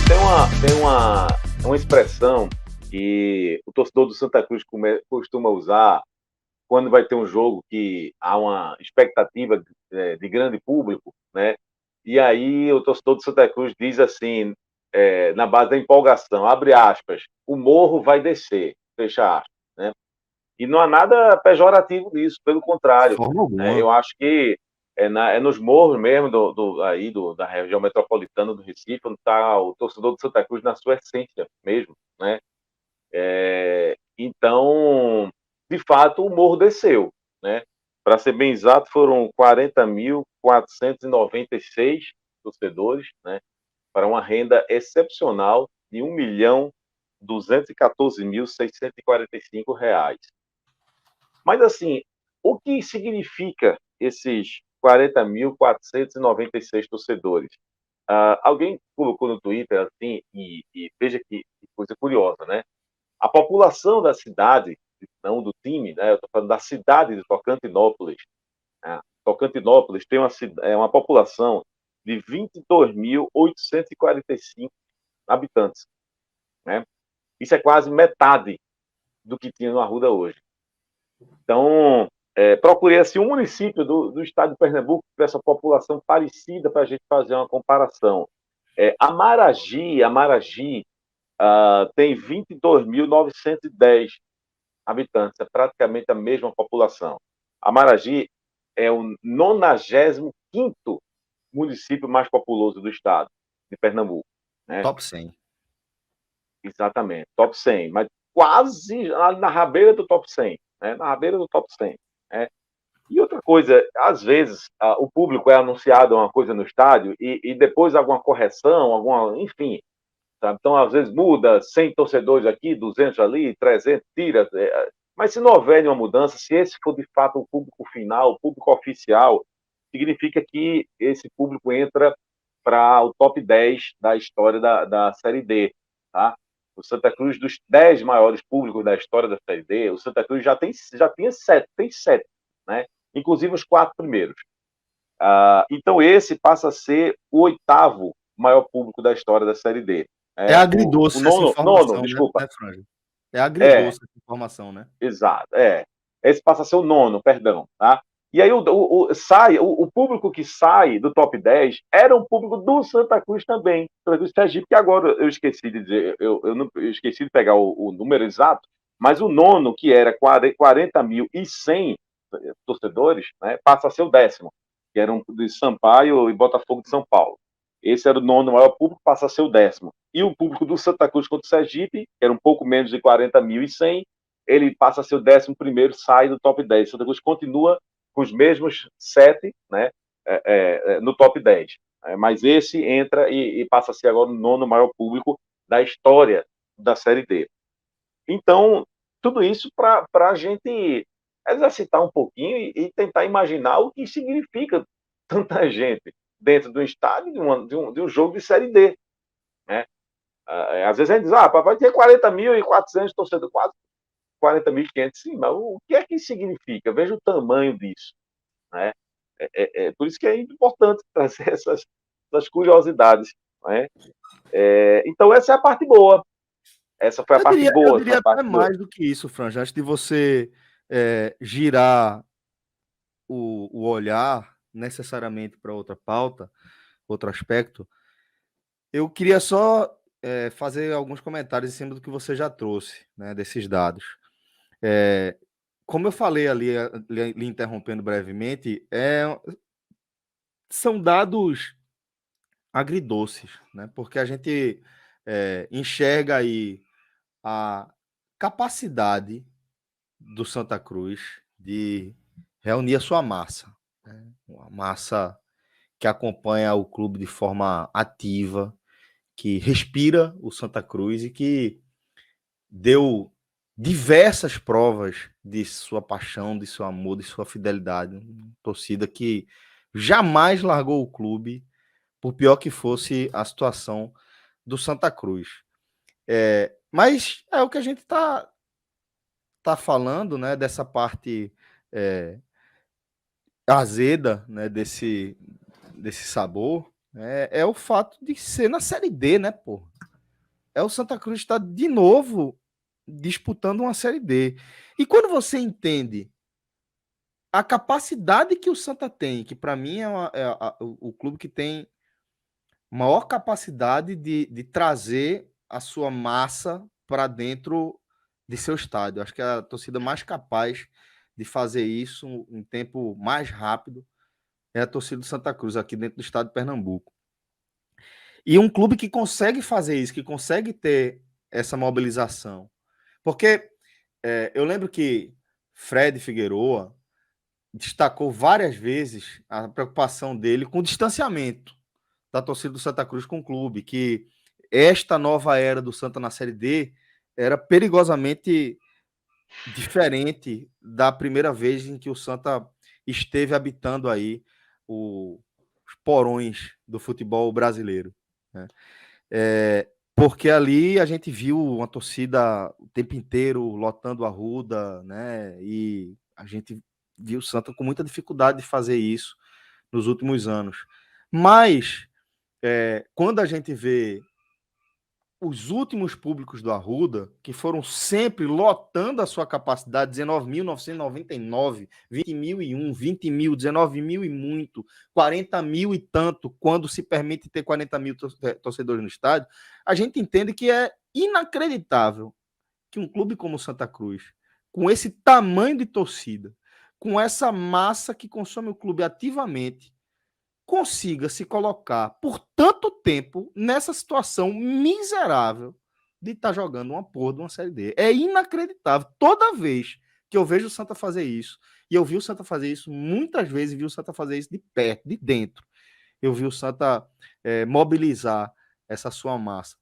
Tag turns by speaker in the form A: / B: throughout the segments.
A: Tem uma expressão que o torcedor do Santa Cruz costuma usar quando vai ter um jogo que há uma expectativa de grande público, né? E aí o torcedor do Santa Cruz diz assim, na base da empolgação, abre aspas, o morro vai descer, fecha aspas, né? E não há nada pejorativo nisso, pelo
B: De
A: contrário,
B: forma
A: né?
B: alguma.
A: Eu acho que é nos morros mesmo da região metropolitana do Recife, onde está o torcedor do Santa Cruz na sua essência mesmo, né? Então, de fato, o morro desceu, né? Para ser bem exato, foram 40.496 torcedores, né? Para uma renda excepcional de R$ 1.214.645. Mas, assim, o que significa esses 40.496 torcedores? Alguém colocou no Twitter assim, e veja que coisa curiosa, né? A população da cidade, não do time, né? Eu estou falando da cidade de Tocantinópolis. Né? Tocantinópolis tem uma população de 22.845 habitantes. Né? Isso é quase metade do que tinha no Arruda hoje. Então, procurei assim, um município do estado de Pernambuco com essa população parecida para a gente fazer uma comparação. Amaragi tem 22.910 habitantes, é praticamente a mesma população. Amaragi é o 95º município mais populoso do estado de Pernambuco. Né?
B: Top 100.
A: Exatamente, top 100, mas quase na rabeira do top 100. Né? Na rabeira do top 100. Né? E outra coisa, às vezes o público é anunciado uma coisa no estádio e depois alguma correção, enfim. Sabe? Então, às vezes muda 100 torcedores aqui, 200 ali, 300, tira. Mas se não houver nenhuma mudança, se esse for de fato o público final, o público oficial, significa que esse público entra para o top 10 da história da Série D. Tá? O Santa Cruz, dos 10 maiores públicos da história da Série D, o Santa Cruz já tinha 7, tem 7, né? Inclusive os 4 primeiros. Então, esse passa a ser o 8º maior público da história da Série D.
B: É
A: O
B: agridoce essa
A: nono,
B: informação,
A: desculpa.
B: né, Franja? É
A: É,
B: agridoce essa informação, né?
A: exato. Esse passa a ser o nono, perdão. Tá? E aí o público que sai do top 10 era um público do Santa Cruz também, Santa Cruz Sergipe, que agora eu esqueci de dizer, eu esqueci de pegar o número exato, mas o nono, que era 40.100 torcedores, né, passa a ser o 10º, que era um de Sampaio e Botafogo de São Paulo. Esse era o nono maior público, passa a ser o 10º. E o público do Santa Cruz contra o Sergipe, que era um pouco menos de 40.100, ele passa a ser o 11º, sai do top 10. Santa Cruz continua com os mesmos 7, né, no top 10. Mas esse entra e passa a ser agora o nono maior público da história da Série D. Então, tudo isso para a gente exercitar um pouquinho e tentar imaginar o que significa tanta gente dentro do estádio de um jogo de Série D. Né? Às vezes a gente diz, vai ter 40.400 torcedores, quase 40.500, sim, mas o que é que significa? Veja o tamanho disso. Né? Por isso que é importante trazer essas curiosidades. Né? Então, essa é a parte boa. Essa foi a parte
B: Eu
A: boa.
B: diria
A: Essa
B: até
A: parte do...
B: mais do que isso, Franja. Antes de você girar o olhar necessariamente para outra pauta, outro aspecto, eu queria só fazer alguns comentários em cima do que você já trouxe, né, desses dados. Como eu falei ali, lhe interrompendo brevemente, são dados agridoces, né? Porque a gente enxerga aí a capacidade do Santa Cruz de reunir a sua massa, né? Uma massa que acompanha o clube de forma ativa, que respira o Santa Cruz e que deu diversas provas de sua paixão, de seu amor, de sua fidelidade. Uma torcida que jamais largou o clube, por pior que fosse a situação do Santa Cruz. Mas é o que a gente tá falando, né, dessa parte azeda, né, desse sabor, é o fato de ser na Série D, né, pô? é o Santa Cruz estar de novo disputando uma Série D. E quando você entende a capacidade que o Santa tem, que para mim o clube que tem maior capacidade de trazer a sua massa para dentro de seu estádio. Acho que é a torcida mais capaz de fazer isso em tempo mais rápido é a torcida do Santa Cruz, aqui dentro do estado de Pernambuco. E um clube que consegue fazer isso, que consegue ter essa mobilização. Porque eu lembro que Fred Figueroa destacou várias vezes a preocupação dele com o distanciamento da torcida do Santa Cruz com o clube, que esta nova era do Santa na Série D era perigosamente diferente da primeira vez em que o Santa esteve habitando aí os porões do futebol brasileiro, né? Porque ali a gente viu uma torcida o tempo inteiro lotando a Arruda, né? E a gente viu o Santa com muita dificuldade de fazer isso nos últimos anos. Mas quando a gente vê os últimos públicos do Arruda, que foram sempre lotando a sua capacidade, 19.999, 20.001, 20 mil, 19 mil e muito, 40 mil e tanto, quando se permite ter 40 mil torcedores no estádio, a gente entende que é inacreditável que um clube como o Santa Cruz, com esse tamanho de torcida, com essa massa que consome o clube ativamente, consiga se colocar por tanto tempo nessa situação miserável de estar jogando uma porra de uma Série D. É inacreditável. Toda vez que eu vejo o Santa fazer isso, e eu vi o Santa fazer isso muitas vezes, vi o Santa fazer isso de perto, de dentro. Eu vi o Santa mobilizar essa sua massa.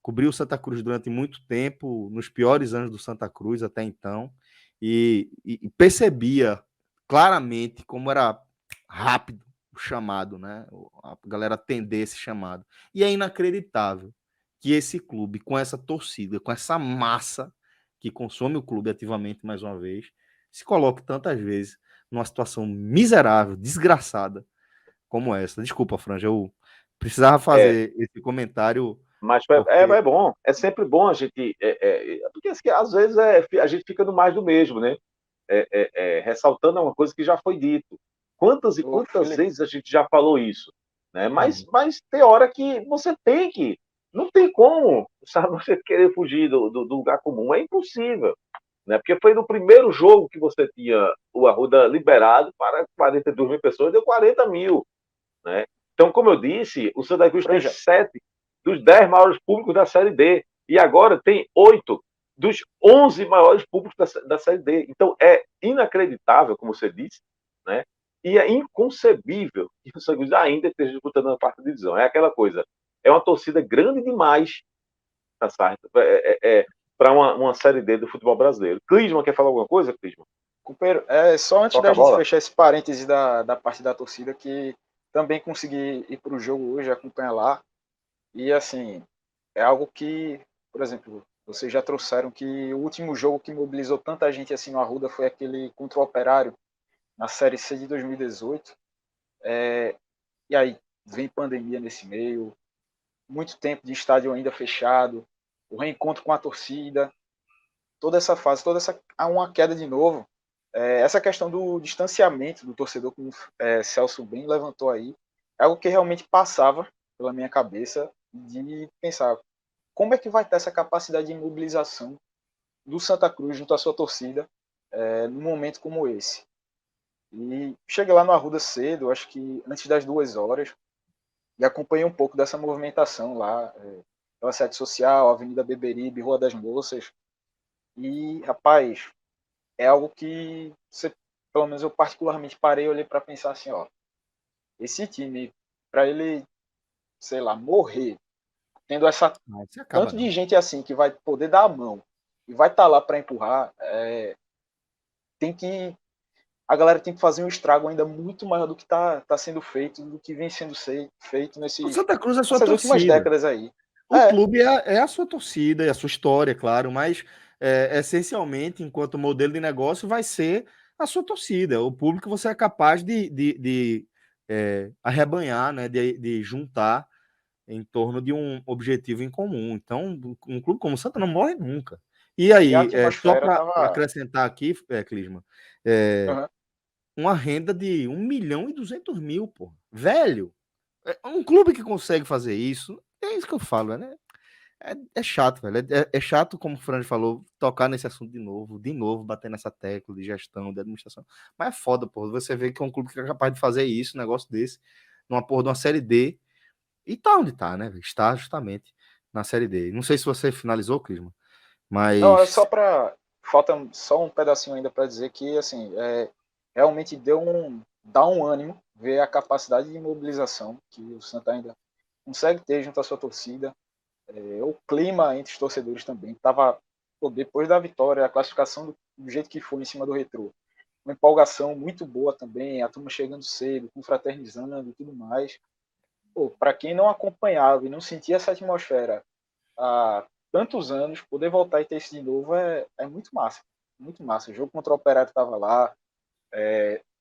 B: Cobriu o Santa Cruz durante muito tempo, nos piores anos do Santa Cruz até então, e percebia claramente como era rápido o chamado, né? A galera atender esse chamado. E é inacreditável que esse clube, com essa torcida, com essa massa que consome o clube ativamente mais uma vez, se coloque tantas vezes numa situação miserável, desgraçada como essa. Desculpa, Franja, eu precisava
A: É,
B: fazer esse comentário
A: mas
B: porque
A: é bom, é sempre bom a gente. Porque assim, às vezes a gente fica no mais do mesmo, né? Ressaltando uma coisa que já foi dito. Quantas e
C: Ô,
A: quantas
C: Felipe,
A: vezes a gente já falou isso? Né?
B: Uhum.
A: Mas tem hora que você tem que. Não tem como, sabe, você querer fugir do lugar comum. É impossível. Né? Porque foi no primeiro jogo que você tinha o Arruda liberado para 42 mil pessoas, deu 40 mil. Né? Então, como eu disse, o Santa Cruz tem
C: Franja,
A: 7 dos 10 maiores públicos da Série D. E agora tem 8 dos 11 maiores públicos da Série D. Então, é inacreditável, como você disse, né? E é inconcebível que o Santa Cruz ainda esteja disputando a quarta divisão. É aquela coisa. É uma torcida grande demais, tá certo? Para uma Série D do futebol brasileiro. Clisman, quer falar alguma coisa, Clisman?
C: companheiro, só antes
A: Toca
C: da
A: a
C: gente
A: bola.
C: fechar esse parêntese da parte da torcida, que também consegui ir para o jogo hoje, acompanhar lá. E assim, é algo que, por exemplo, vocês já trouxeram que o último jogo que mobilizou tanta gente assim no Arruda foi aquele contra o Operário, na Série C de 2018. E aí vem pandemia nesse meio, muito tempo de estádio ainda fechado, o reencontro com a torcida, toda essa fase, há uma queda de novo. Essa questão do distanciamento do torcedor, como Celso bem levantou aí, é algo que realmente passava pela minha cabeça de pensar como é que vai ter essa capacidade de mobilização do Santa Cruz junto à sua torcida num momento como esse. E cheguei lá no Arruda cedo, acho que antes das 2 horas, e acompanhei um pouco dessa movimentação lá, pela sede social, Avenida Beberibe, Rua das Moças. E, rapaz, é algo que você, pelo menos eu particularmente parei e olhei para pensar assim, ó, esse time, para ele, sei lá, morrer, tendo essa
B: Não, se acaba
C: tanto
B: não.
C: de gente assim que vai poder dar a mão e vai estar lá para empurrar, tem que a galera tem que fazer um estrago ainda muito maior do que tá sendo feito, do que vem sendo feito
B: O Santa Cruz é a sua
C: nessas últimas
B: torcida.
C: décadas aí.
B: O clube é a sua torcida, é a sua história, claro, mas essencialmente, enquanto modelo de negócio, vai ser a sua torcida. O público você é capaz de arrebanhar, né, de juntar em torno de um objetivo em comum. Então, um clube como o Santa não morre nunca. E aí,
C: E a
B: só
C: atmosfera
B: para
C: tava.
B: acrescentar aqui, Clisma, é,
C: Aham.
B: uma renda de 1.200.000, pô. Velho, um clube que consegue fazer isso, é isso que eu falo, né? É chato, velho. É chato, como o Fran falou, tocar nesse assunto de novo, bater nessa tecla de gestão, de administração. Mas é foda, pô. Você vê que é um clube que é capaz de fazer isso, um negócio desse, numa porra de uma Série D. E tá onde tá, né? Está justamente na Série D. Não sei se você finalizou, Clisma,
C: Não, é
B: mas
C: só para. Falta só um pedacinho ainda para dizer que assim, realmente dá um ânimo ver a capacidade de mobilização que o Santa ainda consegue ter junto à sua torcida. O clima entre os torcedores também. Depois da vitória, a classificação do jeito que foi em cima do Retrô. Uma empolgação muito boa também, a turma chegando cedo, confraternizando e tudo mais. Para quem não acompanhava e não sentia essa atmosfera há tantos anos, poder voltar e ter isso de novo é muito massa. Muito massa. O jogo contra o Operário estava lá.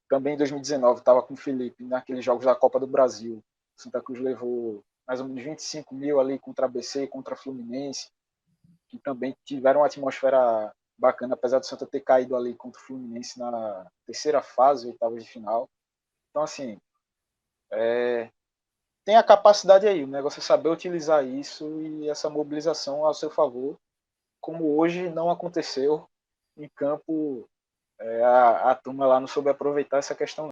C: Também em 2019 estava com o Felipe naqueles jogos da Copa do Brasil. Santa Cruz levou mais ou menos 25 mil ali contra a ABC, contra a Fluminense, que também tiveram uma atmosfera bacana, apesar do Santa ter caído ali contra o Fluminense na terceira fase, oitavas de final. Então, assim, tem a capacidade aí, o negócio é saber utilizar isso e essa mobilização ao seu favor, como hoje não aconteceu em campo, a turma lá não soube aproveitar essa questão.